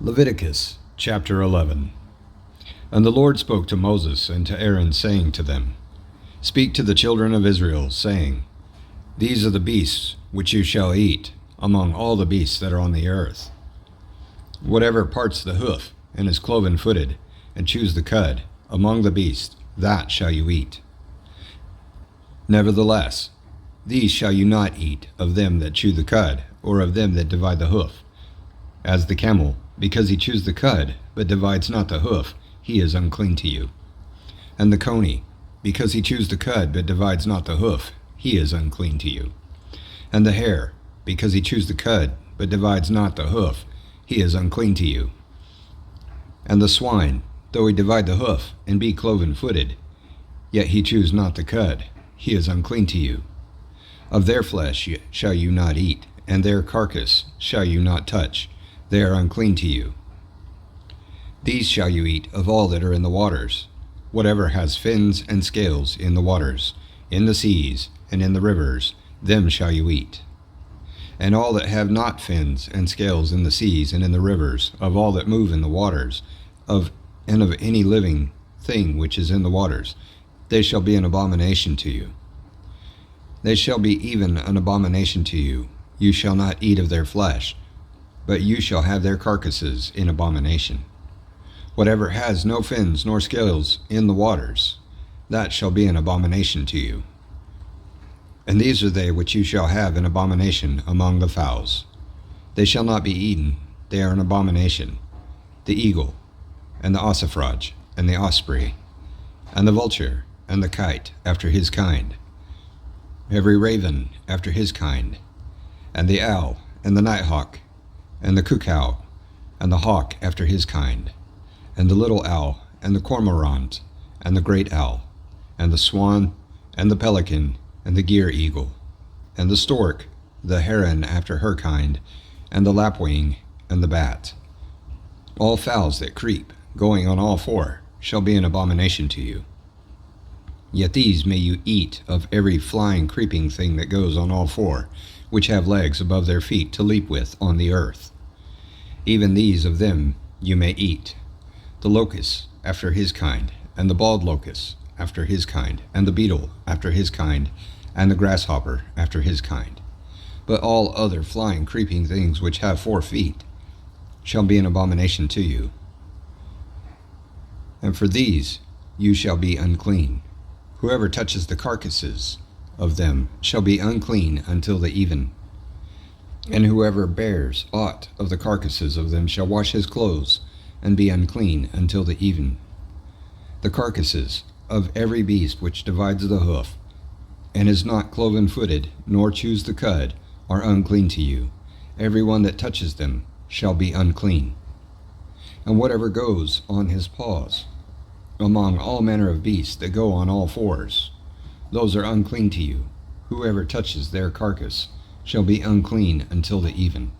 Leviticus chapter 11. And the Lord spoke to Moses and to Aaron, saying to them, Speak to the children of Israel, saying, These are the beasts which you shall eat among all the beasts that are on the earth. Whatever parts the hoof and is cloven-footed, and chews the cud, among the beasts, that shall you eat. Nevertheless, these shall you not eat of them that chew the cud, or of them that divide the hoof. As the camel, because he chews the cud, but divides not the hoof, he is unclean to you. And the coney, because he chews the cud, but divides not the hoof, he is unclean to you. And the hare, because he chews the cud, but divides not the hoof, he is unclean to you. And the swine, though he divide the hoof, and be cloven-footed, yet he chews not the cud, he is unclean to you. Of their flesh shall you not eat, and their carcass shall you not touch, they are unclean to you. These shall you eat of all that are in the waters, whatever has fins and scales in the waters, in the seas, and in the rivers, them shall you eat. And all that have not fins and scales in the seas and in the rivers, of all that move in the waters, and of any living thing which is in the waters, they shall be an abomination to you. They shall be even an abomination to you. You shall not eat of their flesh, but you shall have their carcasses in abomination. Whatever has no fins nor scales in the waters, that shall be an abomination to you. And these are they which you shall have in abomination among the fowls. They shall not be eaten, they are an abomination: the eagle, and the ossifrage, and the osprey, and the vulture, and the kite after his kind, every raven after his kind, and the owl, and the nighthawk, and the cuckoo, and the hawk after his kind, and the little owl, and the cormorant, and the great owl, and the swan, and the pelican, and the gyre eagle, and the stork, the heron after her kind, and the lapwing, and the bat. All fowls that creep, going on all four, shall be an abomination to you. Yet these may you eat of every flying creeping thing that goes on all four, which have legs above their feet to leap with on the earth. Even these of them you may eat: the locust after his kind, and the bald locust after his kind, and the beetle after his kind, and the grasshopper after his kind. But all other flying creeping things which have 4 feet shall be an abomination to you. And for these you shall be unclean. Whoever touches the carcasses of them shall be unclean until the even. And whoever bears aught of the carcasses of them shall wash his clothes, and be unclean until the even. The carcasses of every beast which divides the hoof, and is not cloven-footed, nor chews the cud, are unclean to you. Every one that touches them shall be unclean. And whatever goes on his paws, among all manner of beasts that go on all fours, those are unclean to you. Whoever touches their carcass shall be unclean until the even.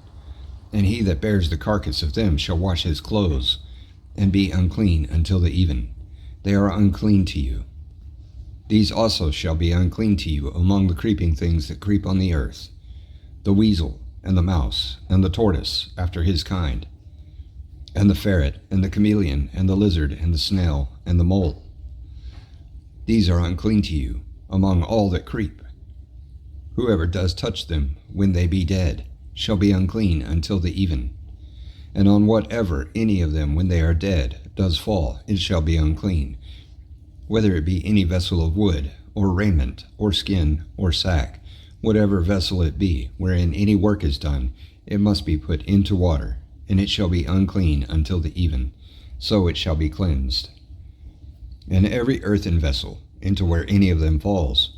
And he that bears the carcass of them shall wash his clothes, and be unclean until the even. They are unclean to you. These also shall be unclean to you among the creeping things that creep on the earth: the weasel, and the mouse, and the tortoise after his kind, and the ferret, and the chameleon, and the lizard, and the snail, and the mole. These are unclean to you among all that creep. Whoever does touch them when they be dead shall be unclean until the even. And on whatever any of them when they are dead does fall, it shall be unclean, whether it be any vessel of wood, or raiment, or skin, or sack, whatever vessel it be, wherein any work is done, it must be put into water, and it shall be unclean until the even, so it shall be cleansed. And every earthen vessel, into where any of them falls,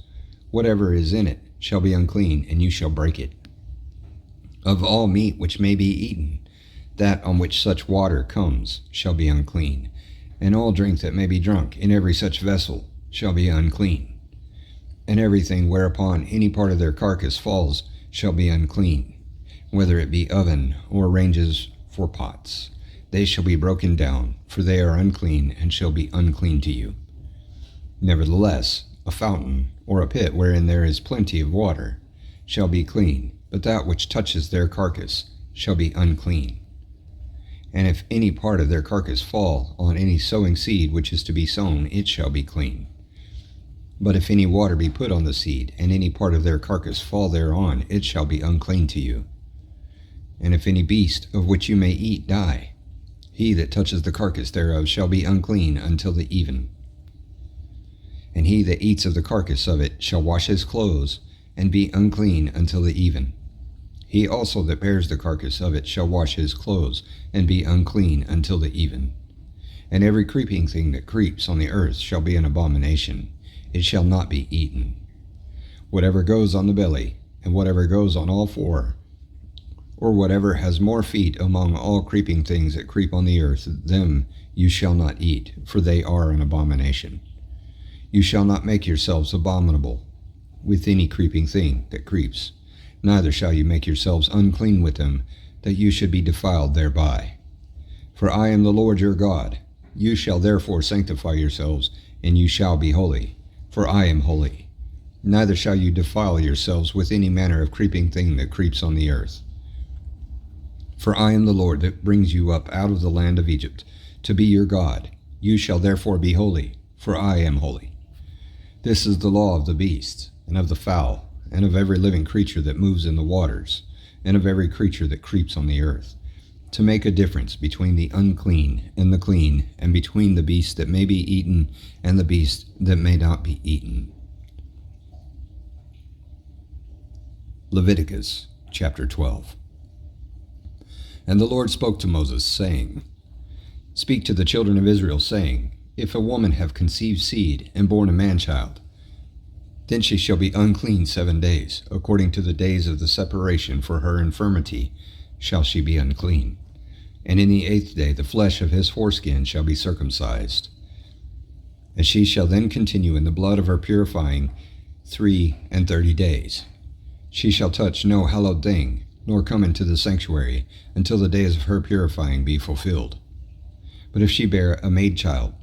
whatever is in it shall be unclean, and you shall break it. Of all meat which may be eaten, that on which such water comes shall be unclean, and all drink that may be drunk in every such vessel shall be unclean. And everything whereupon any part of their carcass falls shall be unclean, whether it be oven or ranges for pots. They shall be broken down, for they are unclean, and shall be unclean to you. Nevertheless, a fountain, or a pit wherein there is plenty of water, shall be clean, but that which touches their carcass shall be unclean. And if any part of their carcass fall on any sowing seed which is to be sown, it shall be clean. But if any water be put on the seed, and any part of their carcass fall thereon, it shall be unclean to you. And if any beast of which you may eat die, he that touches the carcass thereof shall be unclean until the even. And he that eats of the carcass of it shall wash his clothes, and be unclean until the even. He also that bears the carcass of it shall wash his clothes, and be unclean until the even. And every creeping thing that creeps on the earth shall be an abomination. It shall not be eaten. Whatever goes on the belly, and whatever goes on all four, or whatever has more feet among all creeping things that creep on the earth, them you shall not eat, for they are an abomination. You shall not make yourselves abominable with any creeping thing that creeps, neither shall you make yourselves unclean with them, that you should be defiled thereby. For I am the Lord your God. You shall therefore sanctify yourselves, and you shall be holy, for I am holy. Neither shall you defile yourselves with any manner of creeping thing that creeps on the earth. For I am the Lord that brings you up out of the land of Egypt, to be your God. You shall therefore be holy, for I am holy. This is the law of the beasts, and of the fowl, and of every living creature that moves in the waters, and of every creature that creeps on the earth, to make a difference between the unclean and the clean, and between the beast that may be eaten and the beast that may not be eaten. Leviticus chapter 12. And the Lord spoke to Moses, saying, Speak to the children of Israel, saying, If a woman have conceived seed, and born a man-child, then she shall be unclean 7 days, according to the days of the separation for her infirmity shall she be unclean. And in the 8th day the flesh of his foreskin shall be circumcised. And she shall then continue in the blood of her purifying 33 days. She shall touch no hallowed thing, nor come into the sanctuary, until the days of her purifying be fulfilled. But if she bear a maid child,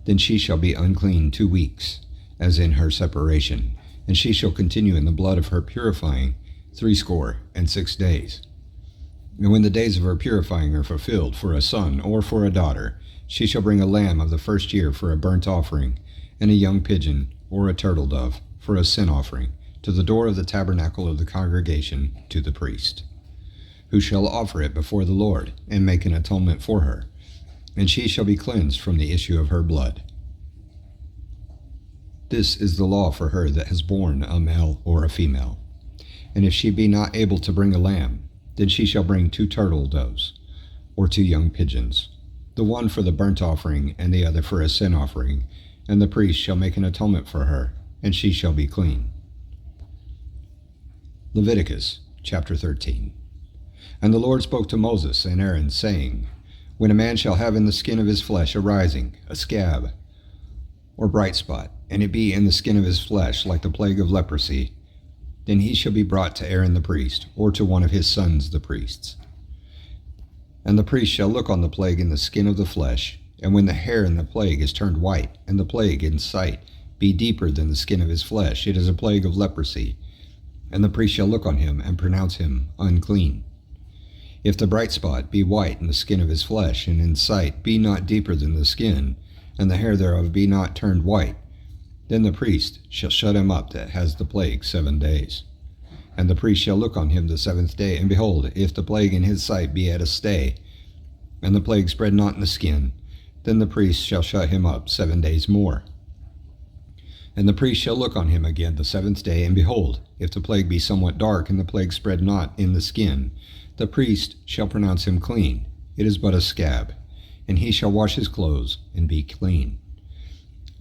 then she shall be unclean 2 weeks, as in her separation, and she shall continue in the blood of her purifying 66 days. And when the days of her purifying are fulfilled for a son or for a daughter, she shall bring a lamb of the first year for a burnt offering, and a young pigeon or a turtle dove for a sin offering, to the door of the tabernacle of the congregation to the priest, who shall offer it before the Lord, and make an atonement for her, and she shall be cleansed from the issue of her blood. This is the law for her that has borne a male or a female. And if she be not able to bring a lamb, then she shall bring 2 turtle doves, or 2 young pigeons, the one for the burnt offering, and the other for a sin offering, and the priest shall make an atonement for her, and she shall be clean. Leviticus chapter 13. And the Lord spoke to Moses and Aaron, saying, When a man shall have in the skin of his flesh a rising, a scab, or bright spot, and it be in the skin of his flesh like the plague of leprosy, then he shall be brought to Aaron the priest, or to one of his sons the priests. And the priest shall look on the plague in the skin of the flesh, and when the hair in the plague is turned white, and the plague in sight be deeper than the skin of his flesh, it is a plague of leprosy. And the priest shall look on him, and pronounce him unclean. If the bright spot be white in the skin of his flesh, and in sight be not deeper than the skin, and the hair thereof be not turned white, then the priest shall shut him up that has the plague 7 days. And the priest shall look on him the 7th day, and behold, if the plague in his sight be at a stay, and the plague spread not in the skin, then the priest shall shut him up 7 days more. And the priest shall look on him again the 7th day, and behold, if the plague be somewhat dark, and the plague spread not in the skin, the priest shall pronounce him clean. It is but a scab, and he shall wash his clothes, and be clean.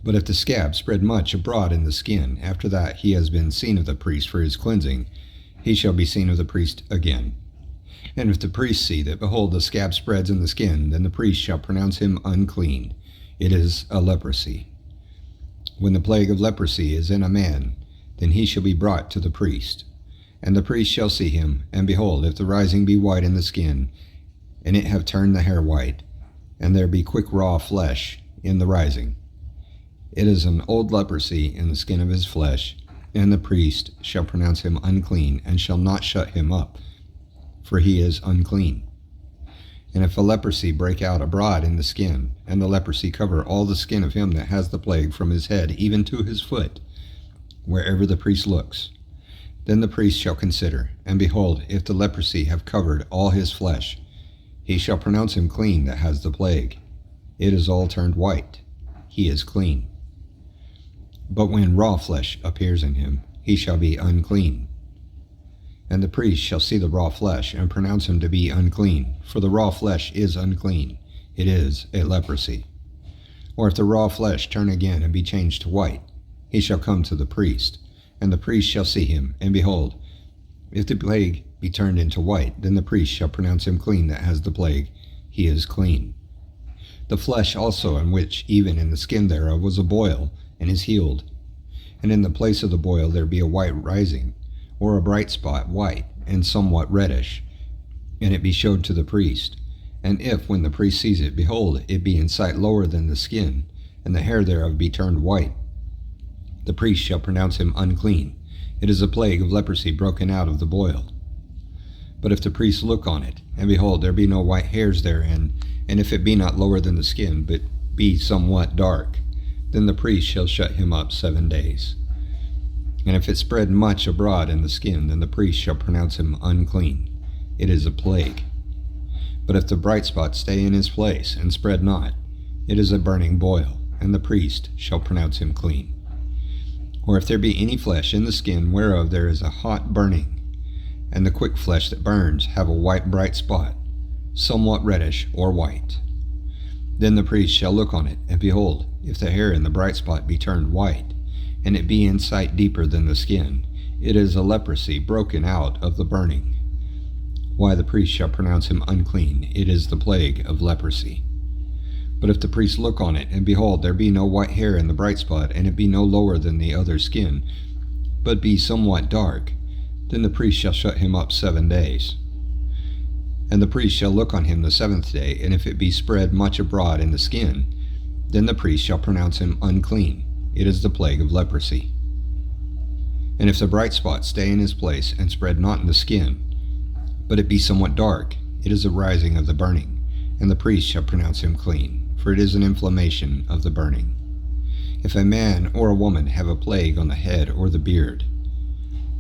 But if the scab spread much abroad in the skin, after that he has been seen of the priest for his cleansing, he shall be seen of the priest again. And if the priest see that, behold, the scab spreads in the skin, then the priest shall pronounce him unclean. It is a leprosy. When the plague of leprosy is in a man, then he shall be brought to the priest. And the priest shall see him, and behold, if the rising be white in the skin, and it have turned the hair white, and there be quick raw flesh in the rising, it is an old leprosy in the skin of his flesh, and the priest shall pronounce him unclean, and shall not shut him up, for he is unclean. And if a leprosy break out abroad in the skin, and the leprosy cover all the skin of him that has the plague from his head even to his foot, wherever the priest looks, then the priest shall consider, and behold, if the leprosy have covered all his flesh, he shall pronounce him clean that has the plague. It is all turned white. He is clean. But when raw flesh appears in him, he shall be unclean. And the priest shall see the raw flesh, and pronounce him to be unclean, for the raw flesh is unclean. It is a leprosy. Or if the raw flesh turn again and be changed to white, he shall come to the priest, and the priest shall see him, and behold, if the plague be turned into white, then the priest shall pronounce him clean that has the plague. He is clean. The flesh also, in which even in the skin thereof was a boil, and is healed, and in the place of the boil there be a white rising, or a bright spot, white, and somewhat reddish, and it be showed to the priest. And if, when the priest sees it, behold, it be in sight lower than the skin, and the hair thereof be turned white, the priest shall pronounce him unclean. It is a plague of leprosy broken out of the boil. But if the priest look on it, and behold, there be no white hairs therein, and if it be not lower than the skin, but be somewhat dark, then the priest shall shut him up 7 days. And if it spread much abroad in the skin, then the priest shall pronounce him unclean. It is a plague. But if the bright spot stay in his place, and spread not, it is a burning boil, and the priest shall pronounce him clean. Or if there be any flesh in the skin whereof there is a hot burning, and the quick flesh that burns have a white bright spot, somewhat reddish or white, then the priest shall look on it, and behold, if the hair in the bright spot be turned white, and it be in sight deeper than the skin, it is a leprosy broken out of the burning. Why, the priest shall pronounce him unclean. It is the plague of leprosy. But if the priest look on it, and behold, there be no white hair in the bright spot, and it be no lower than the other skin, but be somewhat dark, then the priest shall shut him up 7 days. And the priest shall look on him the 7th day, and if it be spread much abroad in the skin, then the priest shall pronounce him unclean. It is the plague of leprosy. And if the bright spot stay in his place, and spread not in the skin, but it be somewhat dark, it is a rising of the burning, and the priest shall pronounce him clean, for it is an inflammation of the burning. If a man or a woman have a plague on the head or the beard,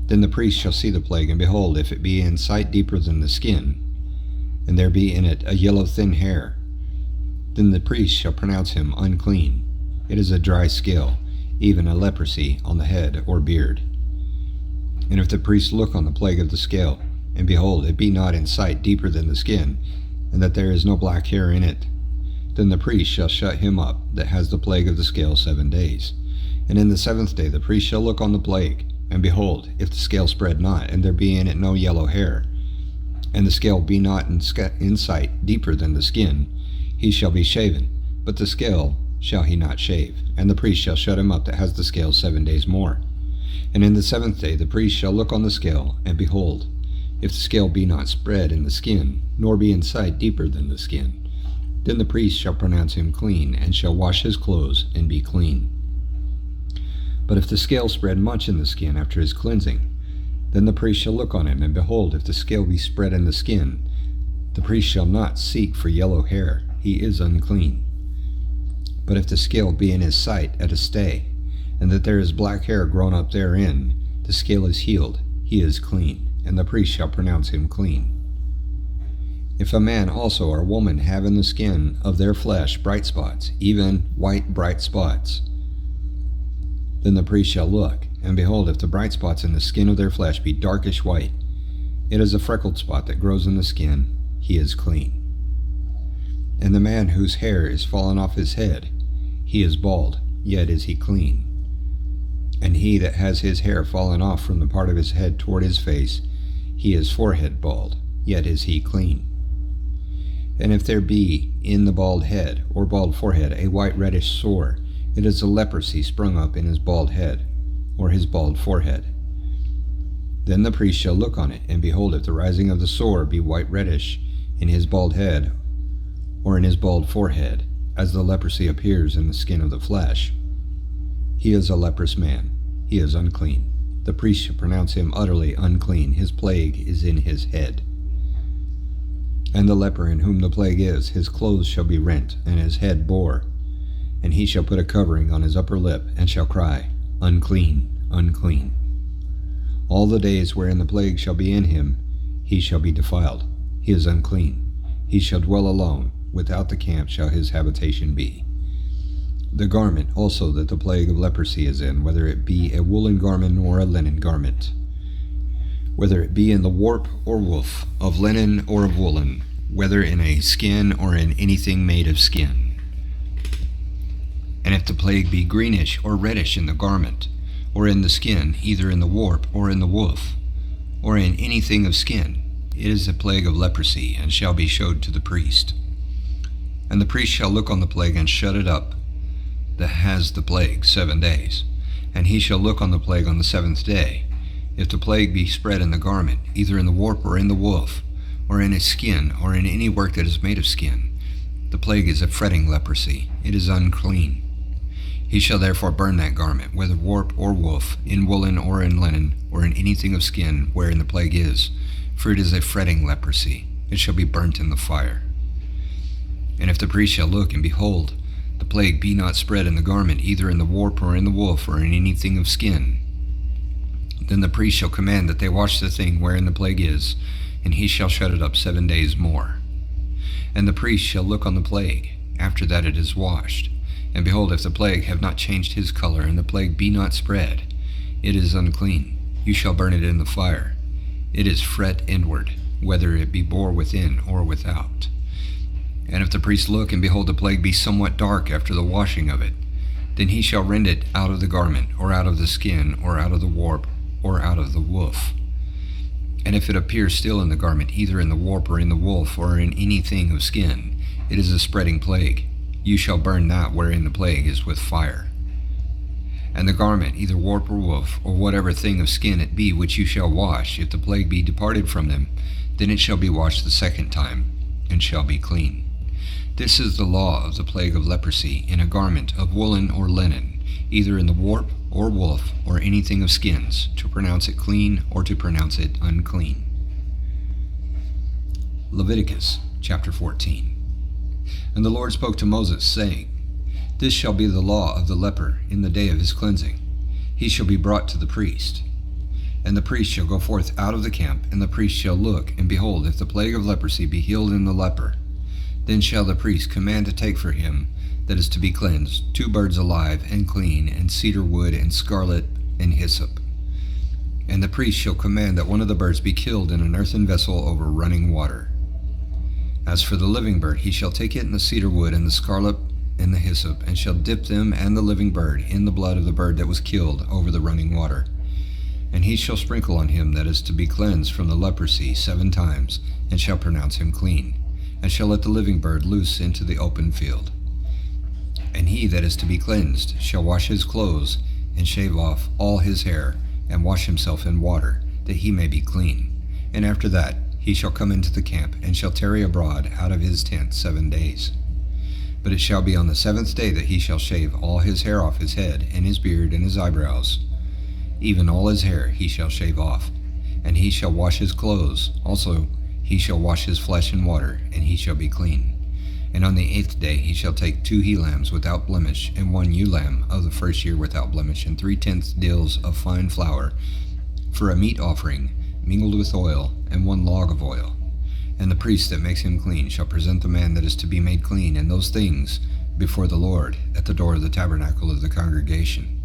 then the priest shall see the plague, and behold, if it be in sight deeper than the skin, and there be in it a yellow thin hair, then the priest shall pronounce him unclean. It is a dry scale, even a leprosy on the head or beard. And if the priest look on the plague of the scale, and behold, it be not in sight deeper than the skin, and that there is no black hair in it, then the priest shall shut him up that has the plague of the scale 7 days. And in the 7th day the priest shall look on the plague, and behold, if the scale spread not, and there be in it no yellow hair, and the scale be not in sight deeper than the skin, he shall be shaven, but the scale shall he not shave, and the priest shall shut him up that has the scale 7 days more. And in the 7th day the priest shall look on the scale, and behold, if the scale be not spread in the skin, nor be in sight deeper than the skin, then the priest shall pronounce him clean, and shall wash his clothes, and be clean. But if the scale spread much in the skin after his cleansing, then the priest shall look on him, and behold, if the scale be spread in the skin, the priest shall not seek for yellow hair, he is unclean. But if the scale be in his sight at a stay, and that there is black hair grown up therein, the scale is healed, he is clean, and the priest shall pronounce him clean. If a man also or a woman have in the skin of their flesh bright spots, even white bright spots, then the priest shall look, and behold, if the bright spots in the skin of their flesh be darkish white, it is a freckled spot that grows in the skin, he is clean. And the man whose hair is fallen off his head, he is bald, yet is he clean. And he that has his hair fallen off from the part of his head toward his face, he is forehead bald, yet is he clean. And if there be in the bald head or bald forehead a white reddish sore, it is a leprosy sprung up in his bald head, or his bald forehead. Then the priest shall look on it, and behold, if the rising of the sore be white reddish in his bald head, or in his bald forehead, as the leprosy appears in the skin of the flesh, he is a leprous man, he is unclean. The priest shall pronounce him utterly unclean, his plague is in his head. And the leper in whom the plague is, his clothes shall be rent, and his head bare. And he shall put a covering on his upper lip, and shall cry, Unclean, unclean. All the days wherein the plague shall be in him, he shall be defiled. He is unclean. He shall dwell alone. Without the camp shall his habitation be. The garment also that the plague of leprosy is in, whether it be a woolen garment or a linen garment, whether it be in the warp or woof, of linen or of woolen, whether in a skin or in anything made of skin. And if the plague be greenish or reddish in the garment, or in the skin, either in the warp or in the woof, or in anything of skin, it is a plague of leprosy, and shall be showed to the priest. And the priest shall look on the plague and shut it up that has the plague 7 days. And he shall look on the plague on the 7th day. If the plague be spread in the garment, either in the warp or in the woof, or in its skin, or in any work that is made of skin, the plague is a fretting leprosy. It is unclean. He shall therefore burn that garment, whether warp or woof, in woolen or in linen, or in anything of skin wherein the plague is, for it is a fretting leprosy. It shall be burnt in the fire. And if the priest shall look, and behold, the plague be not spread in the garment, either in the warp or in the woof, or in anything of skin, then the priest shall command that they wash the thing wherein the plague is, and he shall shut it up 7 days more. And the priest shall look on the plague, after that it is washed. And behold, if the plague have not changed his color, and the plague be not spread, it is unclean. You shall burn it in the fire. It is fret inward, whether it be bore within or without. And if the priest look, and behold, the plague be somewhat dark after the washing of it, then he shall rend it out of the garment, or out of the skin, or out of the warp, or out of the woof. And if it appear still in the garment, either in the warp or in the woof, or in anything of skin, it is a spreading plague. You shall burn that wherein the plague is with fire. And the garment, either warp or woof, or whatever thing of skin it be which you shall wash, if the plague be departed from them, then it shall be washed the 2nd time, and shall be clean. This is the law of the plague of leprosy in a garment of woolen or linen, either in the warp or woof, or anything of skins, to pronounce it clean or to pronounce it unclean. Leviticus chapter 14. And the Lord spoke to Moses, saying, This shall be the law of the leper in the day of his cleansing. He shall be brought to the priest. And the priest shall go forth out of the camp, and the priest shall look, and behold, if the plague of leprosy be healed in the leper, then shall the priest command to take for him that is to be cleansed 2 birds alive and clean, and cedar wood, and scarlet, and hyssop. And the priest shall command that one of the birds be killed in an earthen vessel over running water. As for the living bird, he shall take it in the cedar wood, and the scarlet, and the hyssop, and shall dip them and the living bird in the blood of the bird that was killed over the running water. And he shall sprinkle on him that is to be cleansed from the leprosy 7 times, and shall pronounce him clean, and shall let the living bird loose into the open field. And he that is to be cleansed shall wash his clothes, and shave off all his hair, and wash himself in water, that he may be clean. And after that he shall come into the camp, and shall tarry abroad out of his tent 7 days. But it shall be on the 7th day that he shall shave all his hair off his head, and his beard, and his eyebrows. Even all his hair he shall shave off. And he shall wash his clothes. Also he shall wash his flesh in water, and he shall be clean. And on the 8th day he shall take 2 he-lambs without blemish, and 1 ewe-lamb of the 1st year without blemish, and 3/10 deals of fine flour, for a meat offering, mingled with oil, and 1 log of oil. And the priest that makes him clean shall present the man that is to be made clean in those things before the Lord at the door of the tabernacle of the congregation.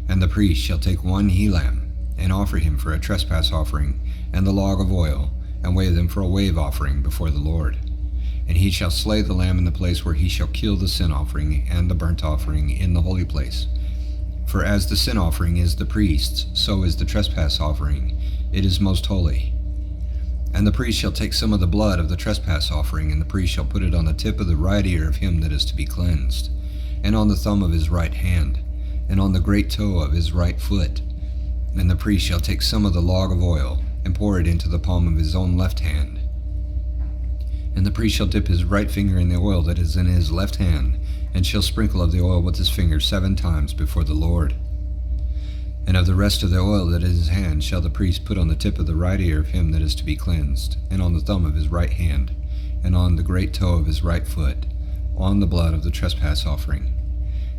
And the priest shall take 1 he-lamb, and offer him for a trespass offering, and the log of oil, and weigh them for a wave offering before the Lord. And he shall slay the lamb in the place where he shall kill the sin offering and the burnt offering in the holy place. For as the sin offering is the priest's, so is the trespass offering. It is most holy. And the priest shall take some of the blood of the trespass offering, and the priest shall put it on the tip of the right ear of him that is to be cleansed, and on the thumb of his right hand, and on the great toe of his right foot. And the priest shall take some of the log of oil, and pour it into the palm of his own left hand. And the priest shall dip his right finger in the oil that is in his left hand, and shall sprinkle of the oil with his finger 7 times before the Lord. And of the rest of the oil that is in his hand shall the priest put on the tip of the right ear of him that is to be cleansed, and on the thumb of his right hand, and on the great toe of his right foot, on the blood of the trespass offering.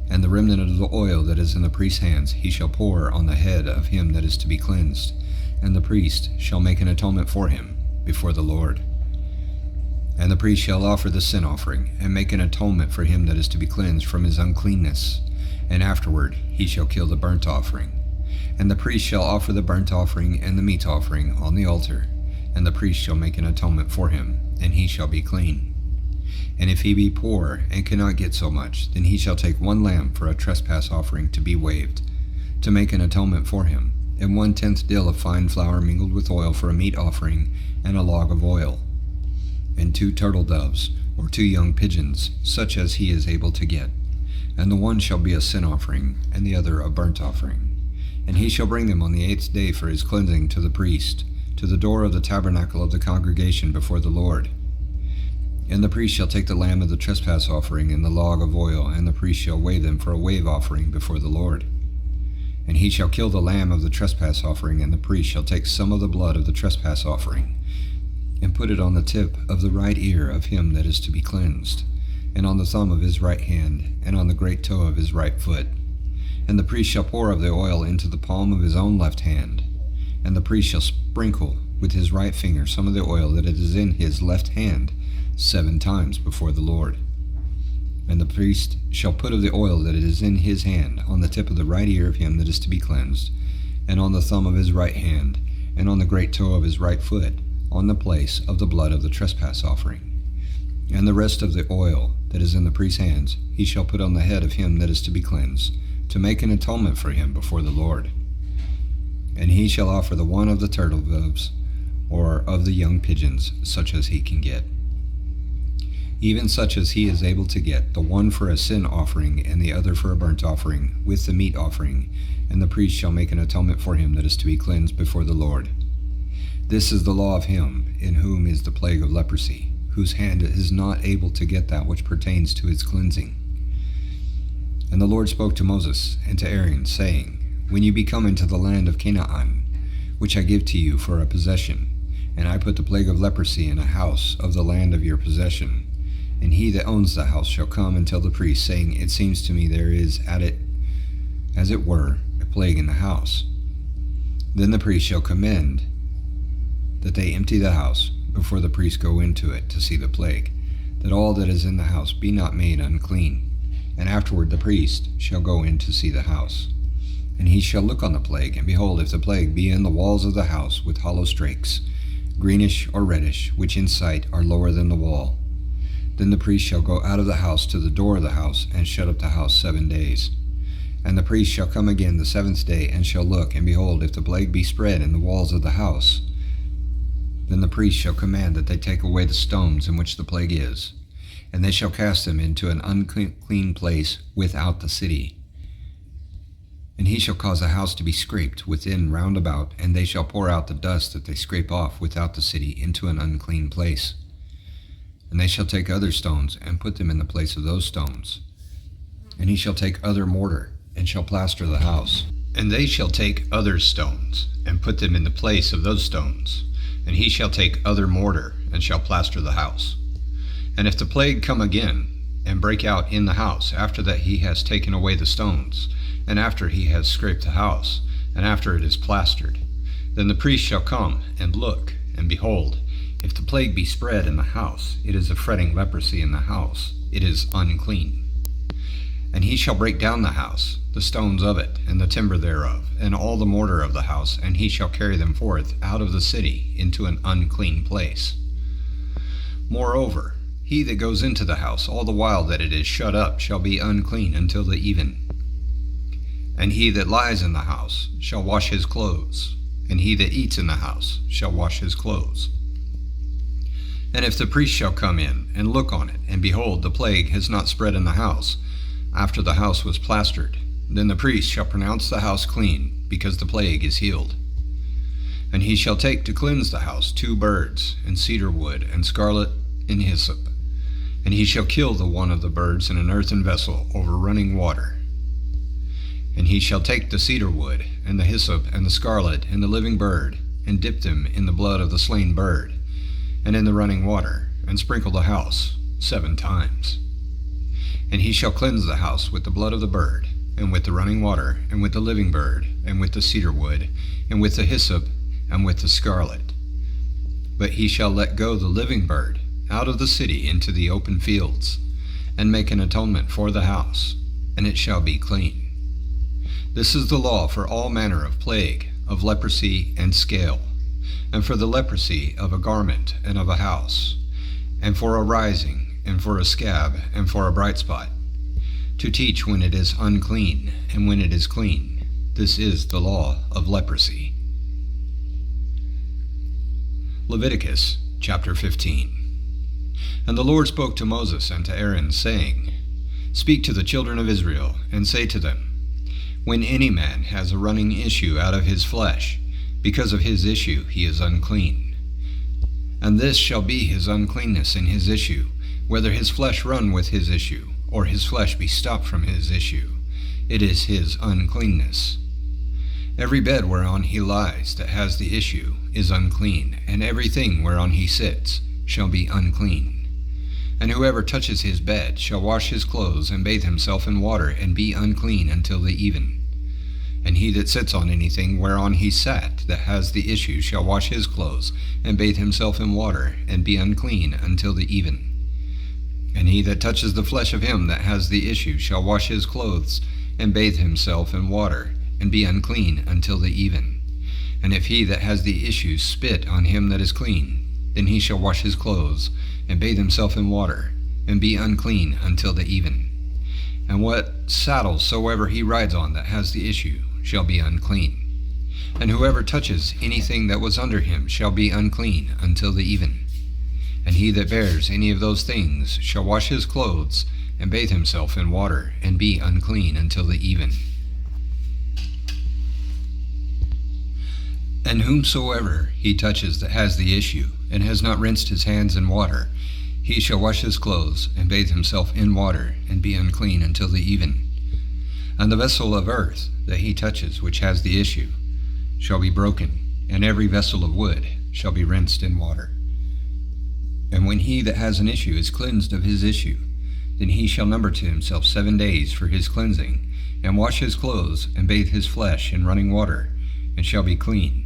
And the remnant of the oil that is in the priest's hands he shall pour on the head of him that is to be cleansed, and the priest shall make an atonement for him before the Lord. And the priest shall offer the sin offering, and make an atonement for him that is to be cleansed from his uncleanness, and afterward he shall kill the burnt offering. And the priest shall offer the burnt offering and the meat offering on the altar, and the priest shall make an atonement for him, and he shall be clean. And if he be poor and cannot get so much, then he shall take 1 lamb for a trespass offering to be waved, to make an atonement for him, and 1/10 dill of fine flour mingled with oil for a meat offering, and a log of oil, and 2 turtle doves, or 2 young pigeons, such as he is able to get. And the one shall be a sin offering, and the other a burnt offering. And he shall bring them on the 8th day for his cleansing to the priest, to the door of the tabernacle of the congregation before the Lord. And the priest shall take the lamb of the trespass offering and the log of oil, and the priest shall wave them for a wave offering before the Lord. And he shall kill the lamb of the trespass offering, and the priest shall take some of the blood of the trespass offering, and put it on the tip of the right ear of him that is to be cleansed, and on the thumb of his right hand, and on the great toe of his right foot. And the priest shall pour of the oil into the palm of his own left hand, and the priest shall sprinkle with his right finger some of the oil that is in his left hand 7 times before the Lord. And the priest shall put of the oil that is in his hand on the tip of the right ear of him that is to be cleansed, and on the thumb of his right hand, and on the great toe of his right foot, on the place of the blood of the trespass offering. And the rest of the oil that is in the priest's hands he shall put on the head of him that is to be cleansed, to make an atonement for him before the Lord. And he shall offer the one of the turtle doves, or of the young pigeons, such as he can get, even such as he is able to get, the one for a sin offering and the other for a burnt offering, with the meat offering, and the priest shall make an atonement for him that is to be cleansed before the Lord. This is the law of him in whom is the plague of leprosy, whose hand is not able to get that which pertains to his cleansing. And the Lord spoke to Moses and to Aaron, saying, When you be come into the land of Canaan, which I give to you for a possession, and I put the plague of leprosy in a house of the land of your possession, and he that owns the house shall come and tell the priest, saying, It seems to me there is at it, as it were, a plague in the house. Then the priest shall command that they empty the house before the priest go into it to see the plague, that all that is in the house be not made unclean. And afterward the priest shall go in to see the house. And he shall look on the plague, and behold, if the plague be in the walls of the house with hollow strakes, greenish or reddish, which in sight are lower than the wall, then the priest shall go out of the house to the door of the house, and shut up the house 7 days. And the priest shall come again the 7th day, and shall look, and behold, if the plague be spread in the walls of the house, then the priest shall command that they take away the stones in which the plague is, and they shall cast them into an unclean place without the city. And he shall cause the house to be scraped within round about, and they shall pour out the dust that they scrape off without the city into an unclean place. And they shall take other stones, and put them in the place of those stones. And he shall take other mortar, and shall plaster the house. And they shall take other stones, and put them in the place of those stones. And he shall take other mortar, and shall plaster the house. And if the plague come again, and break out in the house, after that he has taken away the stones, and after he has scraped the house, and after it is plastered, then the priest shall come and look, and behold, if the plague be spread in the house, it is a fretting leprosy in the house, it is unclean. And he shall break down the house, the stones of it, and the timber thereof, and all the mortar of the house, and he shall carry them forth out of the city into an unclean place. Moreover, he that goes into the house all the while that it is shut up shall be unclean until the even. And he that lies in the house shall wash his clothes, and he that eats in the house shall wash his clothes. And if the priest shall come in and look on it, and behold, the plague has not spread in the house, after the house was plastered, then the priest shall pronounce the house clean, because the plague is healed. And he shall take to cleanse the house 2 birds, and cedar wood, and scarlet, and hyssop. And he shall kill the one of the birds in an earthen vessel over running water. And he shall take the cedar wood, and the hyssop, and the scarlet, and the living bird, and dip them in the blood of the slain bird, and in the running water, and sprinkle the house 7 times. And he shall cleanse the house with the blood of the bird, and with the running water, and with the living bird, and with the cedar wood, and with the hyssop, and with the scarlet. But he shall let go the living bird out of the city into the open fields, and make an atonement for the house, and it shall be clean. This is the law for all manner of plague, of leprosy and scale, and for the leprosy of a garment and of a house, and for a rising, and for a scab, and for a bright spot, to teach when it is unclean, and when it is clean. This is the law of leprosy. Leviticus chapter 15. And the Lord spoke to Moses and to Aaron, saying, Speak to the children of Israel, and say to them, When any man has a running issue out of his flesh, because of his issue he is unclean. And this shall be his uncleanness in his issue, whether his flesh run with his issue, or his flesh be stopped from his issue. It is his uncleanness. Every bed whereon he lies that has the issue is unclean, and everything whereon he sits shall be unclean. And whoever touches his bed shall wash his clothes and bathe himself in water, and be unclean until the even. And he that sits on anything whereon he sat that has the issue shall wash his clothes, and bathe himself in water, and be unclean until the even. And he that touches the flesh of him that has the issue shall wash his clothes, and bathe himself in water, and be unclean until the even. And if he that has the issue spit on him that is clean, then he shall wash his clothes, and bathe himself in water, and be unclean until the even. And what saddle soever he rides on that has the issue shall be unclean. And whoever touches anything that was under him shall be unclean until the even. And he that bears any of those things shall wash his clothes, and bathe himself in water, and be unclean until the even. And whomsoever he touches that has the issue, and has not rinsed his hands in water, he shall wash his clothes, and bathe himself in water, and be unclean until the even. And the vessel of earth that he touches, which has the issue, shall be broken, and every vessel of wood shall be rinsed in water. And when he that has an issue is cleansed of his issue, then he shall number to himself 7 days for his cleansing, and wash his clothes, and bathe his flesh in running water, and shall be clean.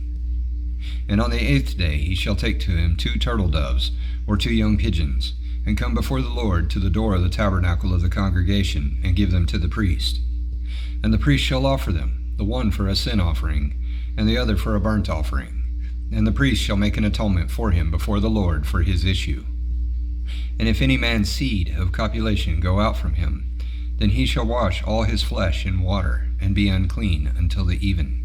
And on the 8th day he shall take to him 2 turtle doves, or 2 young pigeons, and come before the Lord to the door of the tabernacle of the congregation, and give them to the priest. And the priest shall offer them, the one for a sin offering, and the other for a burnt offering. And the priest shall make an atonement for him before the Lord for his issue. And if any man's seed of copulation go out from him, then he shall wash all his flesh in water, and be unclean until the even.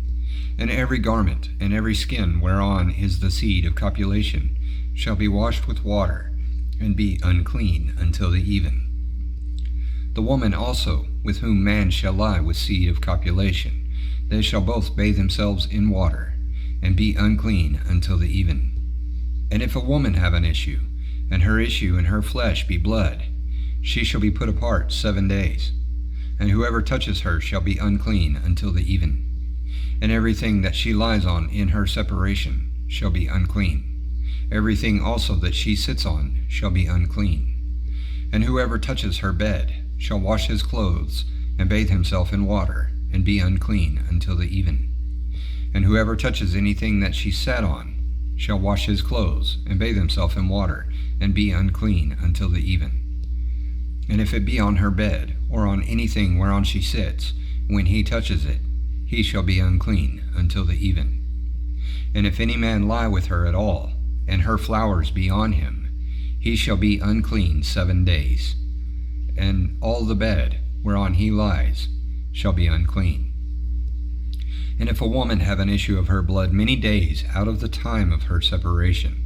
And every garment and every skin whereon is the seed of copulation shall be washed with water, and be unclean until the even. The woman also, with whom man shall lie with seed of copulation, they shall both bathe themselves in water, and be unclean until the even. And if a woman have an issue, and her issue in her flesh be blood, she shall be put apart 7 days, and whoever touches her shall be unclean until the even. And everything that she lies on in her separation shall be unclean. Everything also that she sits on shall be unclean. And whoever touches her bed shall wash his clothes, and bathe himself in water, and be unclean until the even. And whoever touches anything that she sat on shall wash his clothes, and bathe himself in water, and be unclean until the even. And if it be on her bed, or on anything whereon she sits, when he touches it, he shall be unclean until the even. And if any man lie with her at all, and her flowers be on him, he shall be unclean 7 days. And all the bed whereon he lies shall be unclean. And if a woman have an issue of her blood many days out of the time of her separation,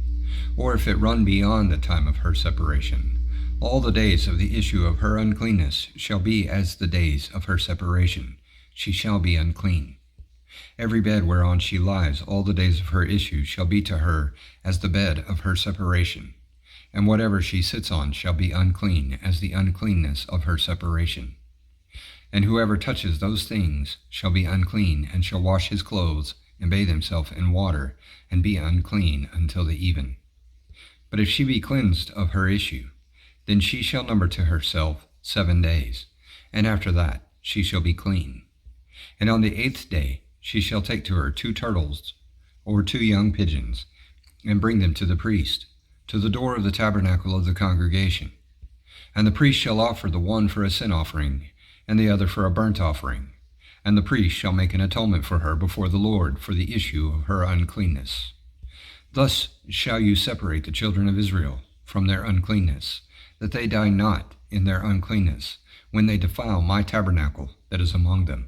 or if it run beyond the time of her separation, all the days of the issue of her uncleanness shall be as the days of her separation. She shall be unclean. Every bed whereon she lies all the days of her issue shall be to her as the bed of her separation, and whatever she sits on shall be unclean as the uncleanness of her separation. And whoever touches those things shall be unclean, and shall wash his clothes, and bathe himself in water, and be unclean until the even. But if she be cleansed of her issue, then she shall number to herself 7 days, and after that she shall be clean. And on the 8th day she shall take to her 2 turtles, or 2 young pigeons, and bring them to the priest, to the door of the tabernacle of the congregation. And the priest shall offer the one for a sin offering, and the other for a burnt offering. And the priest shall make an atonement for her before the Lord for the issue of her uncleanness. Thus shall you separate the children of Israel from their uncleanness, that they die not in their uncleanness, when they defile my tabernacle that is among them.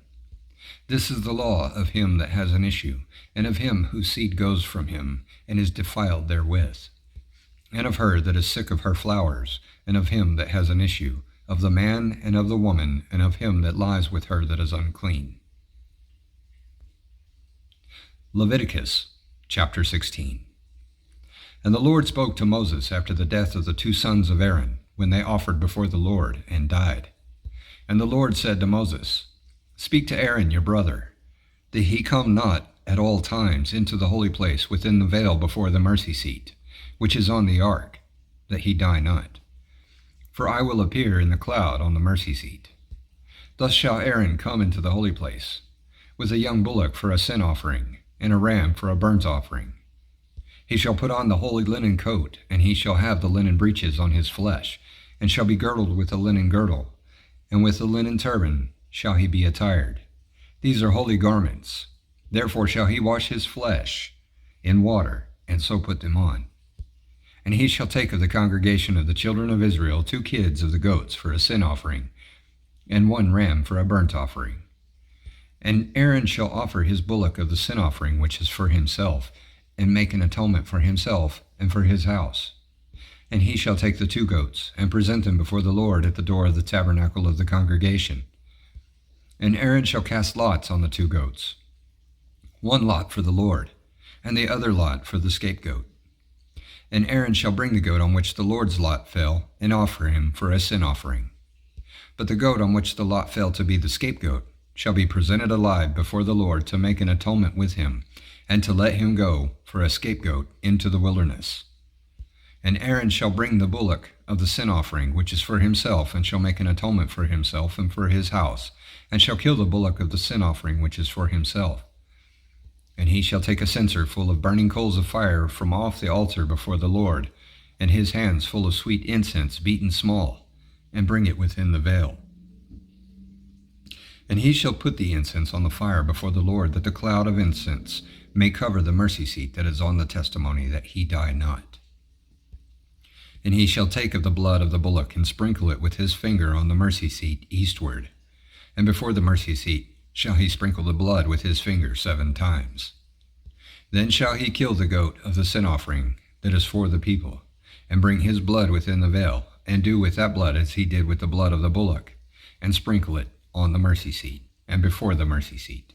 This is the law of him that has an issue, and of him whose seed goes from him, and is defiled therewith, and of her that is sick of her flowers, and of him that has an issue, of the man and of the woman, and of him that lies with her that is unclean. Leviticus chapter 16. And the Lord spoke to Moses after the death of the 2 sons of Aaron, when they offered before the Lord and died. And the Lord said to Moses, Speak to Aaron your brother, that he come not at all times into the holy place within the veil before the mercy seat, which is on the ark, that he die not. For I will appear in the cloud on the mercy seat. Thus shall Aaron come into the holy place, with a young bullock for a sin offering, and a ram for a burnt offering. He shall put on the holy linen coat, and he shall have the linen breeches on his flesh, and shall be girdled with a linen girdle, and with a linen turban shall he be attired. These are holy garments. Therefore shall he wash his flesh in water, and so put them on. And he shall take of the congregation of the children of Israel 2 kids of the goats for a sin offering, and 1 ram for a burnt offering. And Aaron shall offer his bullock of the sin offering, which is for himself, and make an atonement for himself and for his house. And he shall take the 2 goats, and present them before the Lord at the door of the tabernacle of the congregation. And Aaron shall cast lots on the 2 goats, 1 lot for the Lord, and the other lot for the scapegoat. And Aaron shall bring the goat on which the Lord's lot fell, and offer him for a sin offering. But the goat on which the lot fell to be the scapegoat shall be presented alive before the Lord to make an atonement with him, and to let him go for a scapegoat into the wilderness. And Aaron shall bring the bullock of the sin offering, which is for himself, and shall make an atonement for himself and for his house, and shall kill the bullock of the sin offering, which is for himself. And he shall take a censer full of burning coals of fire from off the altar before the Lord, and his hands full of sweet incense beaten small, and bring it within the veil. And he shall put the incense on the fire before the Lord, that the cloud of incense may cover the mercy seat that is on the testimony, that he die not. And he shall take of the blood of the bullock, and sprinkle it with his finger on the mercy seat eastward. And before the mercy seat shall he sprinkle the blood with his finger 7 times. Then shall he kill the goat of the sin offering that is for the people, and bring his blood within the veil, and do with that blood as he did with the blood of the bullock, and sprinkle it on the mercy seat, and before the mercy seat.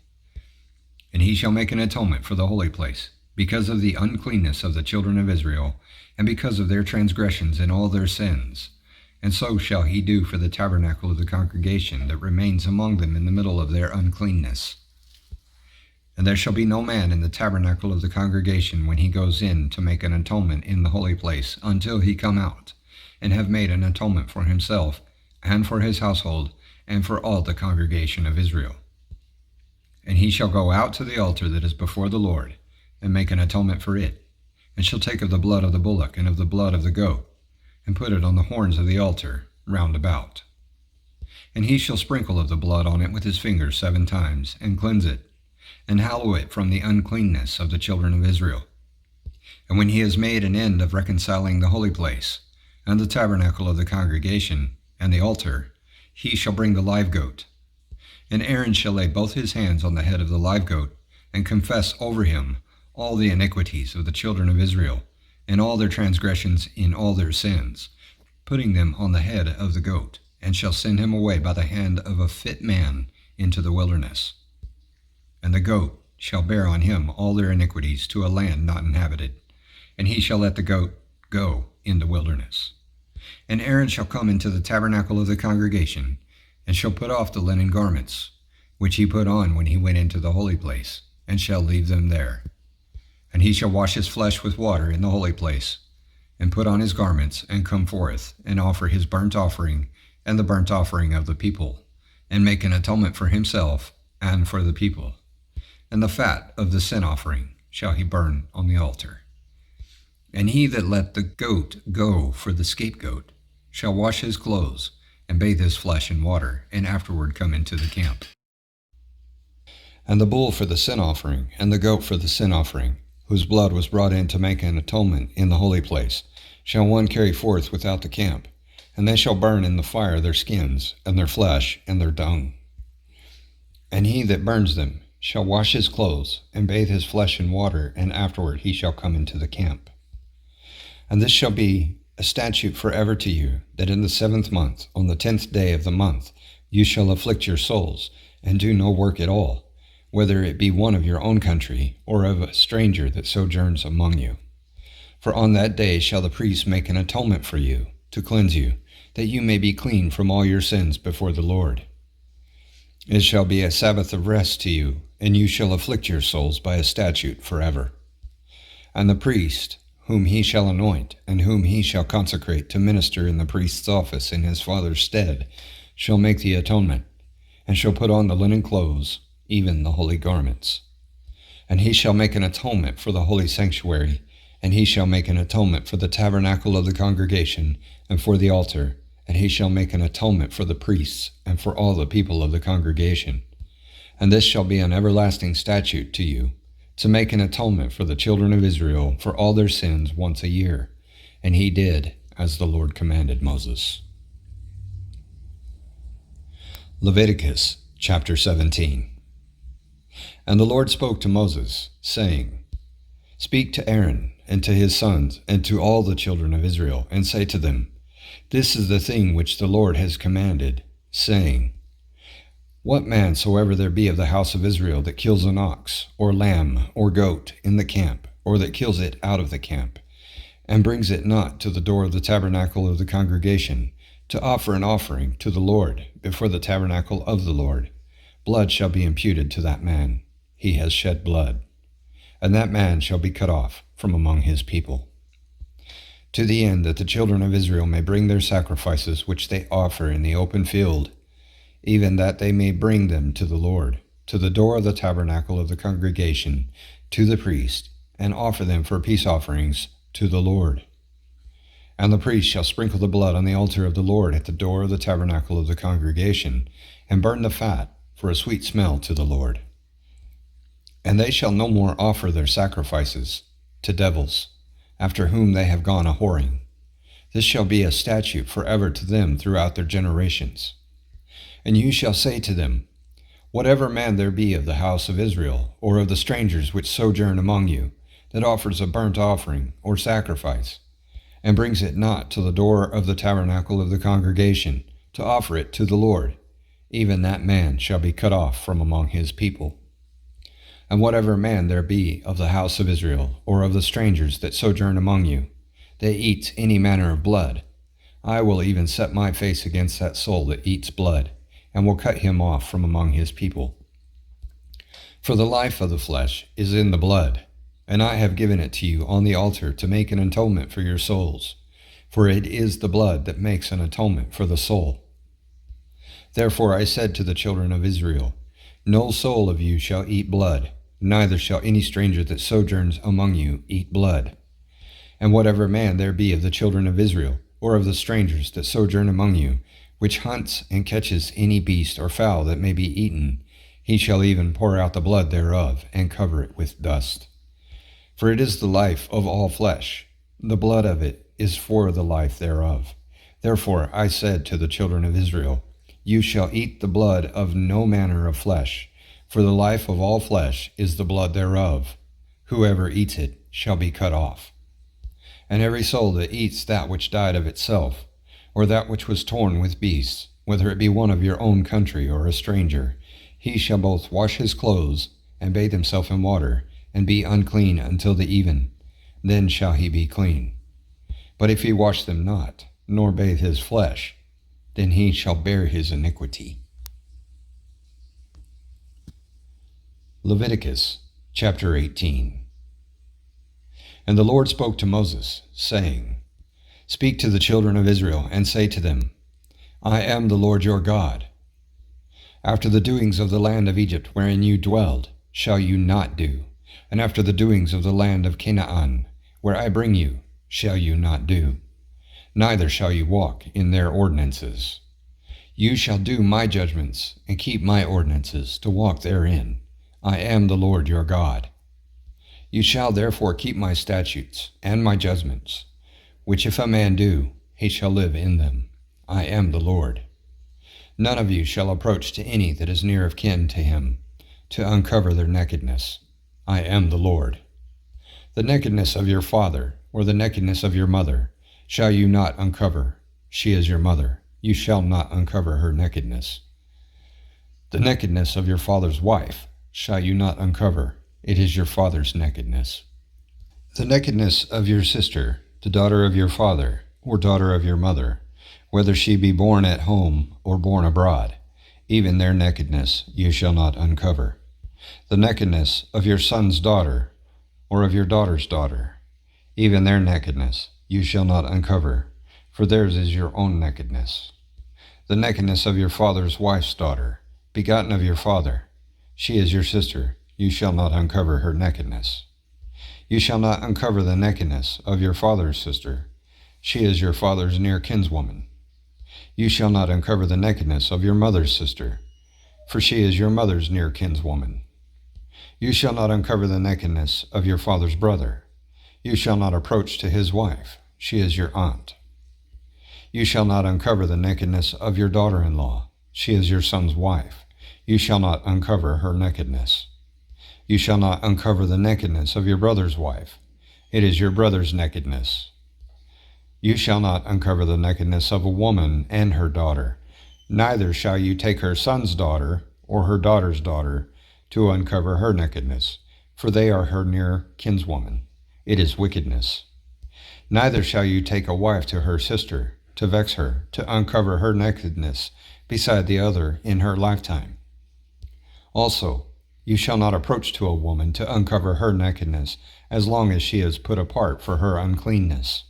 And he shall make an atonement for the holy place, because of the uncleanness of the children of Israel, and because of their transgressions and all their sins. And so shall he do for the tabernacle of the congregation that remains among them in the middle of their uncleanness. And there shall be no man in the tabernacle of the congregation when he goes in to make an atonement in the holy place, until he come out, and have made an atonement for himself, and for his household, and for all the congregation of Israel. And he shall go out to the altar that is before the Lord, and make an atonement for it, and shall take of the blood of the bullock and of the blood of the goat, and put it on the horns of the altar round about. And he shall sprinkle of the blood on it with his finger 7 times, and cleanse it, and hallow it from the uncleanness of the children of Israel. And when he has made an end of reconciling the holy place, and the tabernacle of the congregation, and the altar, he shall bring the live goat. And Aaron shall lay both his hands on the head of the live goat, and confess over him all the iniquities of the children of Israel, and all their transgressions in all their sins, putting them on the head of the goat, and shall send him away by the hand of a fit man into the wilderness. And the goat shall bear on him all their iniquities to a land not inhabited, and he shall let the goat go in the wilderness. And Aaron shall come into the tabernacle of the congregation, and shall put off the linen garments, which he put on when he went into the holy place, and shall leave them there. And he shall wash his flesh with water in the holy place, and put on his garments, and come forth, and offer his burnt offering, and the burnt offering of the people, and make an atonement for himself and for the people. And the fat of the sin offering shall he burn on the altar. And he that let the goat go for the scapegoat shall wash his clothes, and bathe his flesh in water, and afterward come into the camp. And the bull for the sin offering, and the goat for the sin offering, whose blood was brought in to make an atonement in the holy place, shall one carry forth without the camp, and they shall burn in the fire their skins, and their flesh, and their dung. And he that burns them shall wash his clothes, and bathe his flesh in water, and afterward he shall come into the camp. And this shall be a statute forever to you, that in the 7th month, on the 10th day of the month, you shall afflict your souls, and do no work at all, whether it be one of your own country, or of a stranger that sojourns among you. For on that day shall the priest make an atonement for you, to cleanse you, that you may be clean from all your sins before the Lord. It shall be a Sabbath of rest to you, and you shall afflict your souls by a statute forever. And the priest, whom he shall anoint, and whom he shall consecrate to minister in the priest's office in his father's stead, shall make the atonement, and shall put on the linen clothes, even the holy garments. And he shall make an atonement for the holy sanctuary, and he shall make an atonement for the tabernacle of the congregation, and for the altar, and he shall make an atonement for the priests, and for all the people of the congregation. And this shall be an everlasting statute to you, to make an atonement for the children of Israel for all their sins once a year. And he did as the Lord commanded Moses. Leviticus chapter 17. And the Lord spoke to Moses, saying, Speak to Aaron and to his sons and to all the children of Israel, and say to them, This is the thing which the Lord has commanded, saying, What man soever there be of the house of Israel that kills an ox, or lamb, or goat in the camp, or that kills it out of the camp, and brings it not to the door of the tabernacle of the congregation, to offer an offering to the Lord before the tabernacle of the Lord, blood shall be imputed to that man. He has shed blood. And that man shall be cut off from among his people. To the end that the children of Israel may bring their sacrifices which they offer in the open field, even that they may bring them to the Lord, to the door of the tabernacle of the congregation, to the priest, and offer them for peace offerings to the Lord. And the priest shall sprinkle the blood on the altar of the Lord at the door of the tabernacle of the congregation, and burn the fat for a sweet smell to the Lord. And they shall no more offer their sacrifices to devils, after whom they have gone a-whoring. This shall be a statute forever to them throughout their generations. And you shall say to them, Whatever man there be of the house of Israel, or of the strangers which sojourn among you, that offers a burnt offering or sacrifice, and brings it not to the door of the tabernacle of the congregation, to offer it to the Lord, even that man shall be cut off from among his people. And whatever man there be of the house of Israel, or of the strangers that sojourn among you, that eats any manner of blood, I will even set my face against that soul that eats blood, and will cut him off from among his people. For the life of the flesh is in the blood, and I have given it to you on the altar to make an atonement for your souls, for it is the blood that makes an atonement for the soul. Therefore I said to the children of Israel, No soul of you shall eat blood, neither shall any stranger that sojourns among you eat blood. And whatever man there be of the children of Israel, or of the strangers that sojourn among you, which hunts and catches any beast or fowl that may be eaten, he shall even pour out the blood thereof, and cover it with dust. For it is the life of all flesh, the blood of it is for the life thereof. Therefore I said to the children of Israel, You shall eat the blood of no manner of flesh, for the life of all flesh is the blood thereof. Whoever eats it shall be cut off. And every soul that eats that which died of itself, or that which was torn with beasts, whether it be one of your own country or a stranger, he shall both wash his clothes, and bathe himself in water, and be unclean until the even. Then shall he be clean. But if he wash them not, nor bathe his flesh, then he shall bear his iniquity. Leviticus chapter 18. And the Lord spoke to Moses, saying, Speak to the children of Israel, and say to them, I am the Lord your God. After the doings of the land of Egypt wherein you dwelled, shall you not do, and after the doings of the land of Canaan, where I bring you, shall you not do. Neither shall you walk in their ordinances. You shall do my judgments, and keep my ordinances, to walk therein. I am the Lord your God. You shall therefore keep my statutes and my judgments, which if a man do, he shall live in them. I am the Lord. None of you shall approach to any that is near of kin to him, to uncover their nakedness. I am the Lord. The nakedness of your father, or the nakedness of your mother, shall you not uncover. She is your mother. You shall not uncover her nakedness. The nakedness of your father's wife shall you not uncover. It is your father's nakedness. The nakedness of your sister, the daughter of your father, or daughter of your mother, whether she be born at home or born abroad, even their nakedness you shall not uncover. The nakedness of your son's daughter, or of your daughter's daughter, even their nakedness you shall not uncover, for theirs is your own nakedness. The nakedness of your father's wife's daughter, begotten of your father, she is your sister, you shall not uncover her nakedness. You shall not uncover the nakedness of your father's sister, she is your father's near kinswoman. You shall not uncover the nakedness of your mother's sister, for she is your mother's near kinswoman. You shall not uncover the nakedness of your father's brother. You shall not approach to his wife, she is your aunt. You shall not uncover the nakedness of your daughter-in-law, she is your son's wife. You shall not uncover her nakedness. You shall not uncover the nakedness of your brother's wife. It is your brother's nakedness. You shall not uncover the nakedness of a woman and her daughter. Neither shall you take her son's daughter or her daughter's daughter to uncover her nakedness, for they are her near kinswoman. It is wickedness. Neither shall you take a wife to her sister, to vex her, to uncover her nakedness beside the other in her lifetime. Also, you shall not approach to a woman to uncover her nakedness, as long as she is put apart for her uncleanness.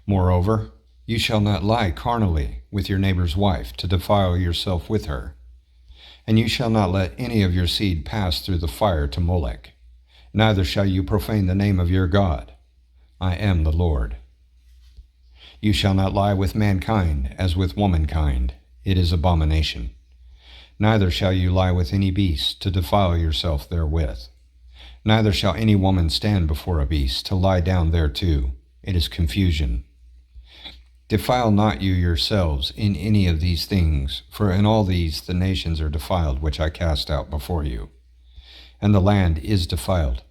Moreover, you shall not lie carnally with your neighbor's wife to defile yourself with her. And you shall not let any of your seed pass through the fire to Molech. Neither shall you profane the name of your God. I am the Lord. You shall not lie with mankind as with womankind. It is abomination. Neither shall you lie with any beast to defile yourself therewith. Neither shall any woman stand before a beast to lie down thereto. It is confusion. Defile not you yourselves in any of these things, for in all these the nations are defiled which I cast out before you. And the land is defiled.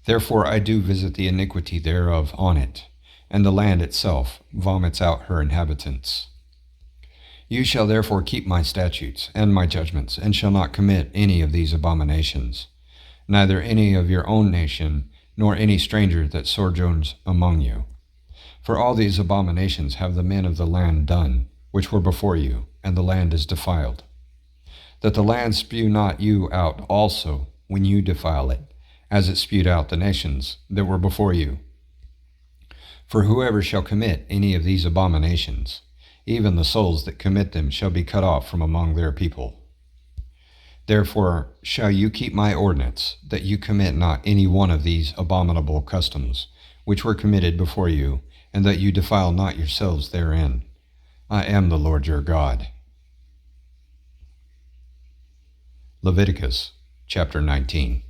Therefore I do visit the iniquity thereof on it, and the land itself vomits out her inhabitants. You shall therefore keep my statutes and my judgments, and shall not commit any of these abominations, neither any of your own nation, nor any stranger that sojourns among you. For all these abominations have the men of the land done, which were before you, and the land is defiled. That the land spew not you out also when you defile it, as it spewed out the nations that were before you. For whoever shall commit any of these abominations, even the souls that commit them shall be cut off from among their people. Therefore shall you keep my ordinance, that you commit not any one of these abominable customs, which were committed before you, and that you defile not yourselves therein. I am the Lord your God. Leviticus chapter 19.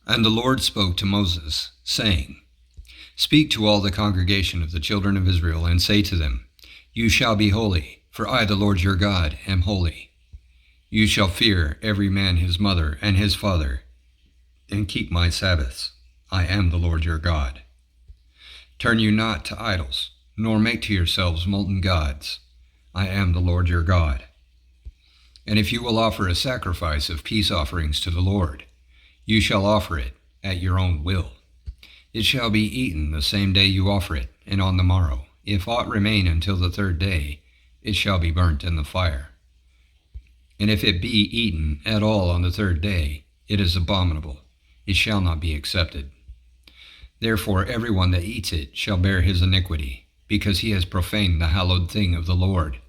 And the Lord spoke to Moses, saying, Speak to all the congregation of the children of Israel, and say to them, You shall be holy, for I, the Lord your God, am holy. You shall fear every man his mother and his father, and keep my Sabbaths. I am the Lord your God. Turn you not to idols, nor make to yourselves molten gods. I am the Lord your God. And if you will offer a sacrifice of peace offerings to the Lord, you shall offer it at your own will. It shall be eaten the same day you offer it, and on the morrow. If aught remain until the third day, it shall be burnt in the fire. And if it be eaten at all on the third day, it is abominable. It shall not be accepted. Therefore everyone that eats it shall bear his iniquity, because he has profaned the hallowed thing of the Lord,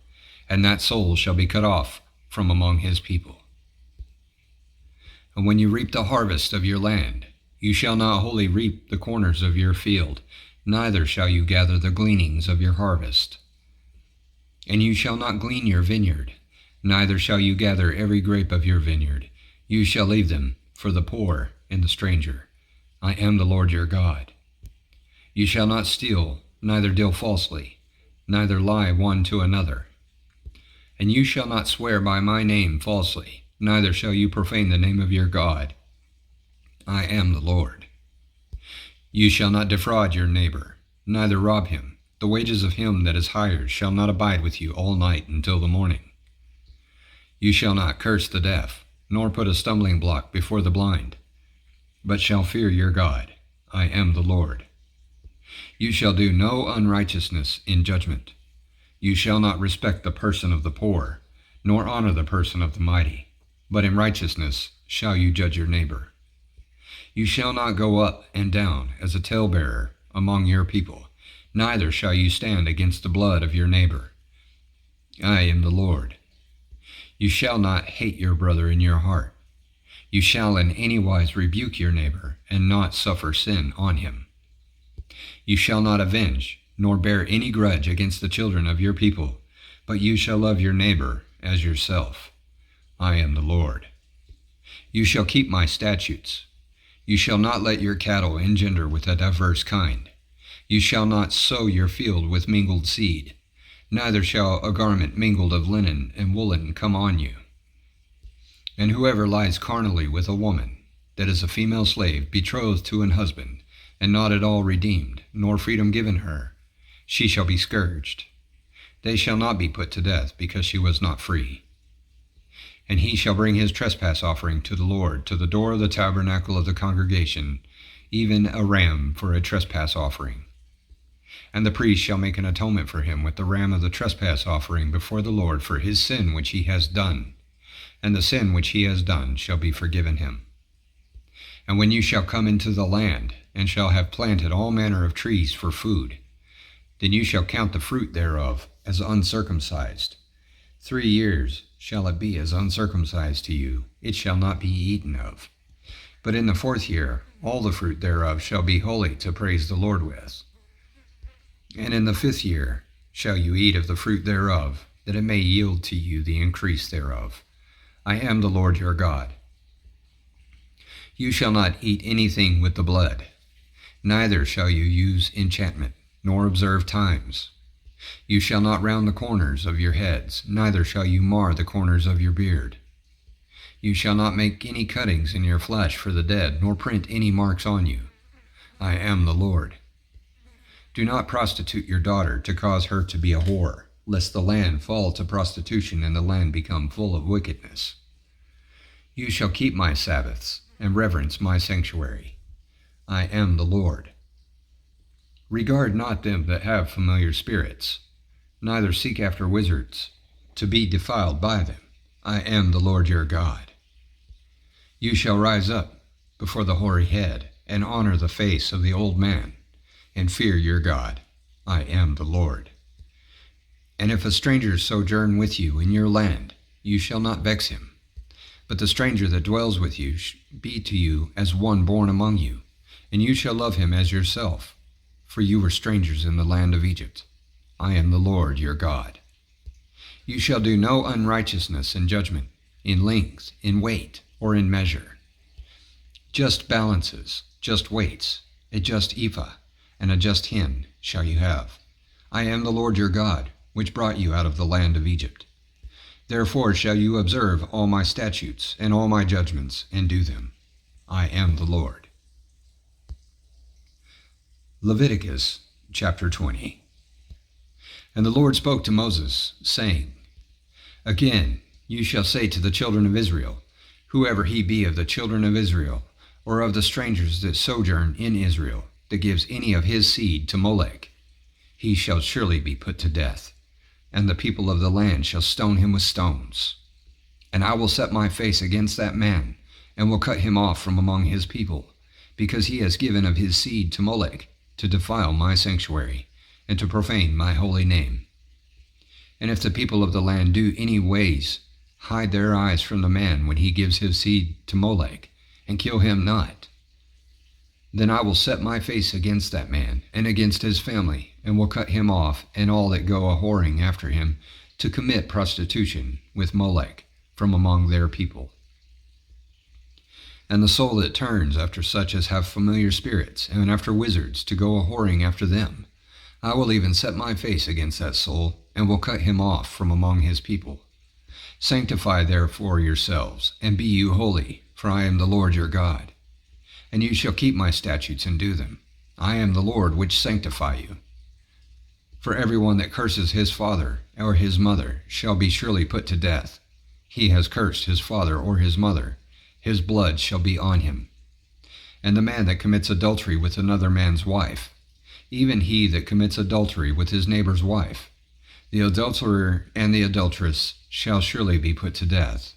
and that soul shall be cut off from among his people. And when you reap the harvest of your land, you shall not wholly reap the corners of your field, neither shall you gather the gleanings of your harvest. And you shall not glean your vineyard, neither shall you gather every grape of your vineyard. You shall leave them for the poor and the stranger. I am the Lord your God. You shall not steal, neither deal falsely, neither lie one to another. And you shall not swear by my name falsely, neither shall you profane the name of your God. I am the Lord. You shall not defraud your neighbor, neither rob him. The wages of him that is hired shall not abide with you all night until the morning. You shall not curse the deaf, nor put a stumbling block before the blind, but shall fear your God. I am the Lord. You shall do no unrighteousness in judgment. You shall not respect the person of the poor, nor honor the person of the mighty, but in righteousness shall you judge your neighbor. You shall not go up and down as a talebearer among your people, neither shall you stand against the blood of your neighbor. I am the Lord. You shall not hate your brother in your heart. You shall in any wise rebuke your neighbor, and not suffer sin on him. You shall not avenge, nor bear any grudge against the children of your people, but you shall love your neighbor as yourself. I am the Lord. You shall keep my statutes. You shall not let your cattle engender with a diverse kind. You shall not sow your field with mingled seed, neither shall a garment mingled of linen and woolen come on you. And whoever lies carnally with a woman, that is a female slave, betrothed to an husband, and not at all redeemed, nor freedom given her, she shall be scourged. They shall not be put to death, because she was not free. And he shall bring his trespass offering to the Lord to the door of the tabernacle of the congregation, even a ram for a trespass offering. And the priest shall make an atonement for him with the ram of the trespass offering before the Lord for his sin which he has done, and the sin which he has done shall be forgiven him. And when you shall come into the land, and shall have planted all manner of trees for food, then you shall count the fruit thereof as uncircumcised. 3 years shall it be as uncircumcised to you, it shall not be eaten of. But in the 4th year all the fruit thereof shall be holy to praise the Lord with. And in the 5th year shall you eat of the fruit thereof, that it may yield to you the increase thereof. I am the Lord your God. You shall not eat anything with the blood, neither shall you use enchantment, nor observe times. You shall not round the corners of your heads, neither shall you mar the corners of your beard. You shall not make any cuttings in your flesh for the dead, nor print any marks on you. I am the Lord. Do not prostitute your daughter to cause her to be a whore, lest the land fall to prostitution and the land become full of wickedness. You shall keep my Sabbaths and reverence my sanctuary. I am the Lord. Regard not them that have familiar spirits, neither seek after wizards, to be defiled by them. I am the Lord your God. You shall rise up before the hoary head, and honor the face of the old man, and fear your God. I am the Lord. And if a stranger sojourn with you in your land, you shall not vex him. But the stranger that dwells with you be to you as one born among you, and you shall love him as yourself, for you were strangers in the land of Egypt. I am the Lord your God. You shall do no unrighteousness in judgment, in length, in weight, or in measure. Just balances, just weights, a just ephah, and a just hin shall you have. I am the Lord your God, which brought you out of the land of Egypt. Therefore shall you observe all my statutes and all my judgments, and do them. I am the Lord. Leviticus chapter 20. And the Lord spoke to Moses, saying, Again you shall say to the children of Israel, whoever he be of the children of Israel, or of the strangers that sojourn in Israel, that gives any of his seed to Molech, he shall surely be put to death, and the people of the land shall stone him with stones. And I will set my face against that man, and will cut him off from among his people, because he has given of his seed to Molech, to defile my sanctuary, and to profane my holy name. And if the people of the land do any ways hide their eyes from the man when he gives his seed to Molech, and kill him not, then I will set my face against that man, and against his family, and will cut him off, and all that go a-whoring after him, to commit prostitution with Molech from among their people. And the soul that turns after such as have familiar spirits, and after wizards, to go a-whoring after them, I will even set my face against that soul, and will cut him off from among his people. Sanctify therefore yourselves, and be you holy, for I am the Lord your God. And you shall keep my statutes and do them. I am the Lord which sanctify you. For everyone that curses his father or his mother shall be surely put to death. He has cursed his father or his mother, his blood shall be on him. And the man that commits adultery with another man's wife, even he that commits adultery with his neighbor's wife, the adulterer and the adulteress shall surely be put to death.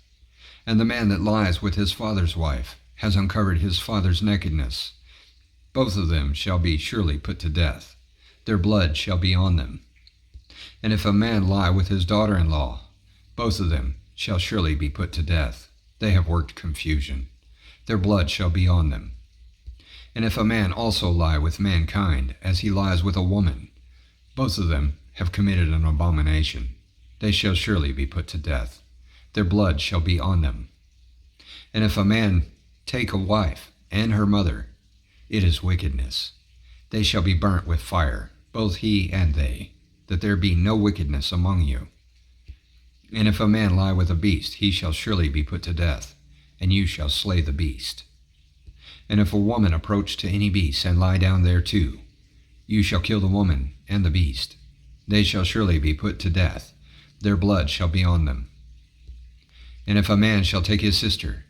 And the man that lies with his father's wife has uncovered his father's nakedness. Both of them shall be surely put to death. Their blood shall be on them. And if a man lie with his daughter-in-law, both of them shall surely be put to death. They have worked confusion. Their blood shall be on them. And if a man also lie with mankind, as he lies with a woman, both of them have committed an abomination. They shall surely be put to death. Their blood shall be on them. And if a man take a wife and her mother, it is wickedness. They shall be burnt with fire, both he and they, that there be no wickedness among you. And if a man lie with a beast, he shall surely be put to death, and you shall slay the beast. And if a woman approach to any beast and lie down thereto, you shall kill the woman and the beast. They shall surely be put to death. Their blood shall be on them. And if a man shall take his sister,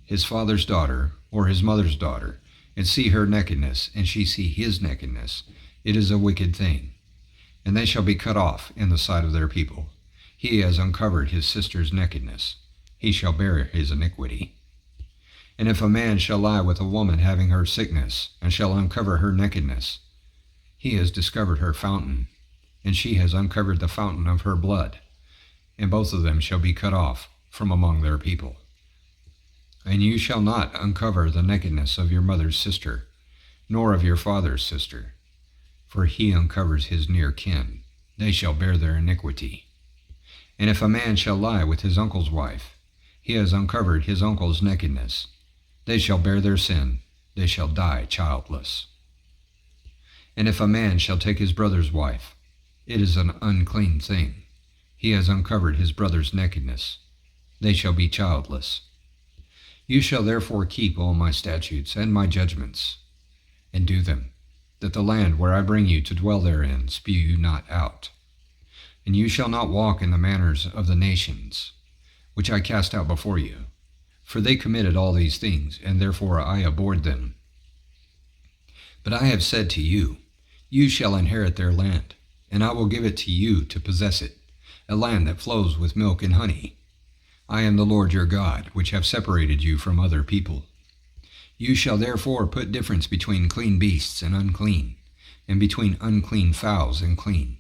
his father's daughter, or his mother's daughter, and see her nakedness, and she see his nakedness, it is a wicked thing. And they shall be cut off in the sight of their people. He has uncovered his sister's nakedness. He shall bear his iniquity. And if a man shall lie with a woman having her sickness, and shall uncover her nakedness, he has discovered her fountain, and she has uncovered the fountain of her blood, and both of them shall be cut off from among their people. And you shall not uncover the nakedness of your mother's sister, nor of your father's sister, for he uncovers his near kin. They shall bear their iniquity. And if a man shall lie with his uncle's wife, he has uncovered his uncle's nakedness. They shall bear their sin. They shall die childless. And if a man shall take his brother's wife, it is an unclean thing. He has uncovered his brother's nakedness. They shall be childless. You shall therefore keep all my statutes and my judgments, and do them, that the land where I bring you to dwell therein spew you not out. And you shall not walk in the manners of the nations, which I cast out before you, for they committed all these things, and therefore I abhorred them. But I have said to you, you shall inherit their land, and I will give it to you to possess it, a land that flows with milk and honey. I am the Lord your God, which have separated you from other people. You shall therefore put difference between clean beasts and unclean, and between unclean fowls and clean.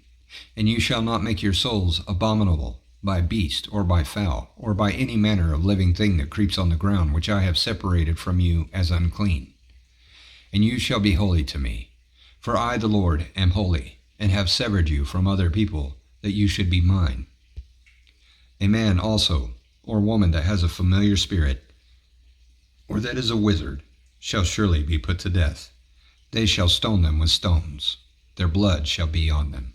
And you shall not make your souls abominable by beast or by fowl, or by any manner of living thing that creeps on the ground, which I have separated from you as unclean. And you shall be holy to me, for I the Lord am holy, and have severed you from other people, that you should be mine. A man also, or woman that has a familiar spirit, or that is a wizard, shall surely be put to death. They shall stone them with stones. Their blood shall be on them.